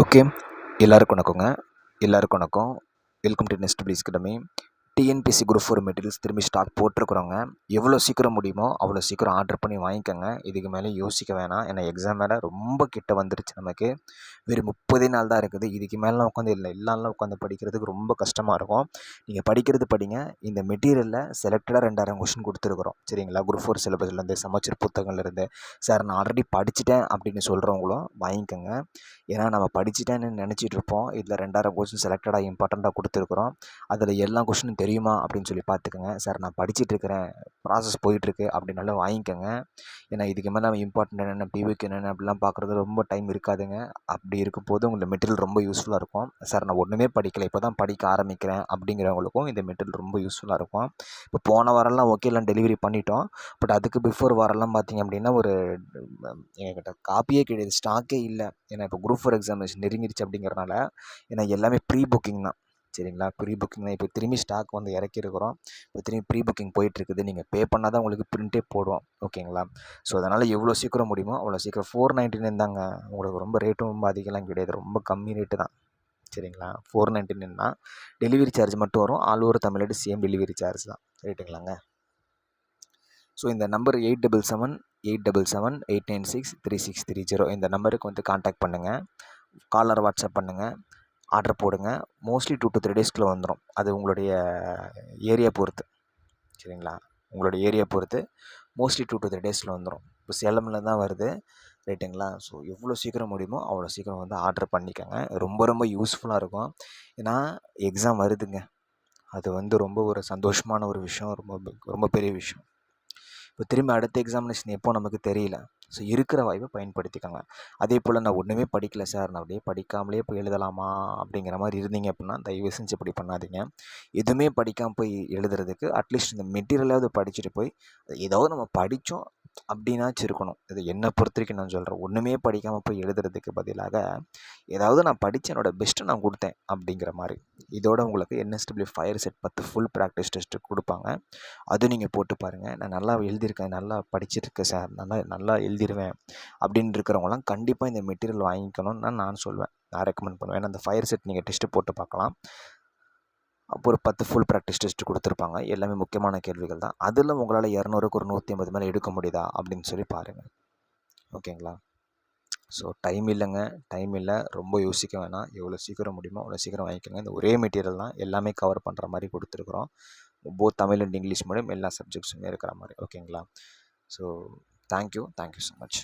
Okay. எல்லாருக்கும் வணக்கம். Welcome to nest please academy. TNPSC group 4 materials திரும்பி ஸ்டாக் போட்டிருக்கிறோங்க. எவ்வளோ சீக்கிரம் முடியுமோ அவ்வளோ சீக்கிரம் ஆர்டர் பண்ணி வாங்கிக்கோங்க. இதுக்கு மேலே யோசிக்க வேணாம். ஏன்னா எக்ஸாம் வேறு ரொம்ப கிட்ட வந்துருச்சு நமக்கு. வெறும் 30 நாள் தான் இருக்குது. இதுக்கு மேலாம் உட்காந்து எல்லா நாளும் உட்காந்து படிக்கிறதுக்கு ரொம்ப கஷ்டமாக இருக்கும். நீங்கள் படிக்கிறது படிங்க. இந்த மெட்டீரியலில் செலக்டடாக 2000 கொஷின் கொடுத்துருக்குறோம். சரிங்களா? குரூப் 4 சிலபஸ்லேருந்து, சமச்சீர் புத்தகங்கள்லேருந்து. சார் நான் ஆல்ரெடி படிச்சுட்டேன் அப்படின்னு சொல்கிறவங்களும் வாங்கிக்கோங்க. ஏன்னா நம்ம படிச்சுட்டேன்னு நினச்சிட்டு இருப்போம். இதில் 2000 கொஷின் செலக்டடாக இம்பார்ட்டண்ட்டாக கொடுத்துருக்குறோம். அதில் எல்லா கொஷினும் தெரியுமா அப்படின்னு சொல்லி பார்த்துக்கோங்க. சார் நான் படிச்சுட்டு இருக்கிறேன், ப்ராசஸ் போயிட்டுருக்கு அப்படின்னாலும் வாங்கிக்கோங்க. ஏன்னா இதுக்கு மேலே நம்ம இம்பார்ட்டன்ட் என்னென்ன, பிவிக்கு என்னென்ன அப்படிலாம் பார்க்குறது ரொம்ப டைம் இருக்காதுங்க. அப்படி இருக்கும்போது உங்களுக்கு மெட்டீரியல் ரொம்ப யூஸ்ஃபுல்லாக இருக்கும். சார் நான் ஒன்றுமே படிக்கலை, இப்போ தான் படிக்க ஆரம்பிக்கிறேன் அப்படிங்கிறவங்களுக்கும் இந்த மெட்டீரியல் ரொம்ப யூஸ்ஃபுல்லாக இருக்கும். இப்போ போன வாரம்லாம் ஓகே எல்லாம் டெலிவரி பண்ணிட்டோம். பட் அதுக்கு பிஃபோர் வாரம்லாம் பார்த்திங்க அப்படின்னா ஒரு எங்ககிட்ட காப்பியே கிடையாது, ஸ்டாக்கே இல்லை. ஏன்னா இப்போ குரூப் 4 எக்ஸாமினேஷன் நெருங்கிடுச்சு அப்படிங்கிறனால ஏன்னா எல்லாமே ப்ரீ புக்கிங் தான். சரிங்களா? ப்ரீ புக்கிங் தான். இப்போ திரும்பி ஸ்டாக் வந்து இறக்கிருக்கிறோம். இப்போ திரும்பி ப்ரீ புக்கிங் போயிட்டுருக்குது. நீங்கள் பே பண்ணால் தான் உங்களுக்கு பிரிண்ட்டே போடுவோம். ஓகேங்களா? ஸோ அதனால் எவ்வளோ சீக்கிரம் முடியுமோ அவ்வளோ சீக்கிரம் 499 தாங்க. உங்களுக்கு ரொம்ப ரேட்டும் ரொம்ப அதிகம்லாம் கிடையாது, ரொம்ப கம்மி ரேட்டு தான். சரிங்களா? 499 தான். டெலிவரி சார்ஜ் மட்டும் வரும். All over Tamil Nadu same delivery charge தான். ரைட்டுங்களாங்க? ஸோ இந்த நம்பர் 8777-896-3630 இந்த நம்பருக்கு வந்து கான்டாக்ட் பண்ணுங்கள். காலர் வாட்ஸ்அப் பண்ணுங்கள். ஆர்டர் போடுங்க. மோஸ்ட்லி 2 to 3 டேஸ்க்குள்ளே வந்துடும். அது உங்களுடைய ஏரியா பொறுத்து. சரிங்களா? உங்களுடைய ஏரியா பொறுத்து மோஸ்ட்லி 2 to 3 டேஸில் வந்துடும். இப்போ சேலமில் தான் வருது. ரைட்டுங்களா? ஸோ எவ்வளோ சீக்கிரம் முடியுமோ அவ்வளோ சீக்கிரம் வந்து ஆர்டர் பண்ணிக்கோங்க. ரொம்ப ரொம்ப யூஸ்ஃபுல்லாக இருக்கும். ஏன்னா எக்ஸாம் வருதுங்க. அது வந்து ரொம்ப ஒரு சந்தோஷமான ஒரு விஷயம், ரொம்ப ரொம்ப பெரிய விஷயம். இப்போ திரும்ப அடுத்த எக்ஸாமினேஷன் எப்போ நமக்கு தெரியல. ஸோ இருக்கிற வாய்ப்பை பயன்படுத்திக்கோங்க. அதே போல் நான் ஒன்றுமே படிக்கலை சார், நான் அப்படியே படிக்காமலே போய் எழுதலாமா அப்படிங்கிற மாதிரி இருந்தீங்க அப்படின்னா தயவு செஞ்சு இப்படி பண்ணாதீங்க. எதுவுமே படிக்காமல் போய் எழுதுறதுக்கு அட்லீஸ்ட் இந்த மெட்டீரியலாவது படிச்சுட்டு போய் ஏதாவது நம்ம படித்தோம் அப்படின்னாச்சும் இருக்கணும். இது என்னை பொறுத்த வரைக்கும் நான் சொல்கிறேன். ஒன்றுமே படிக்காமல் போய் எழுதுறதுக்கு பதிலாக ஏதாவது நான் படித்து என்னோடய பெஸ்ட்டை நான் கொடுத்தேன் அப்படிங்கிற மாதிரி. இதோட உங்களுக்கு NSW fire set 10 full practice test கொடுப்பாங்க. அது நீங்கள் போட்டு பாருங்கள். நான் நல்லா எழுதியிருக்கேன், நல்லா படிச்சிருக்கேன் சார், நல்லா எழுதிடுவேன் அப்படின்னு இருக்கிறவங்களாம் கண்டிப்பாக இந்த மெட்டீரியல் வாங்கிக்கணும்னு நான் சொல்வேன். நான் ரெக்கமெண்ட் பண்ணுவேன். ஏன்னா அந்த ஃபயர் செட் நீங்கள் டெஸ்ட்டு போட்டு பார்க்கலாம். அப்போ ஒரு 10 ஃபுல் ப்ராக்டிஸ் டெஸ்ட்டு கொடுத்துருப்பாங்க. எல்லாமே முக்கியமான கேள்விகள் தான். அதில் உங்களால் 200க்கு ஒரு 150 மேலே எடுக்க முடியுதா அப்படின்னு சொல்லி பாருங்கள். ஓகேங்களா? ஸோ டைம் இல்லைங்க, டைம் இல்லை. ரொம்ப யோசிக்க வேணாம். எவ்வளோ சீக்கிரம் முடியுமோ அவ்வளோ சீக்கிரம் வாங்கிக்கோங்க. இந்த ஒரே மெட்டீரியல் தான் எல்லாமே கவர் பண்ணுற மாதிரி கொடுத்துருக்குறோம். Both Tamil and English medium எல்லா சப்ஜெக்ட்ஸுமே இருக்கிற மாதிரி. ஓகேங்களா? So thank you so much.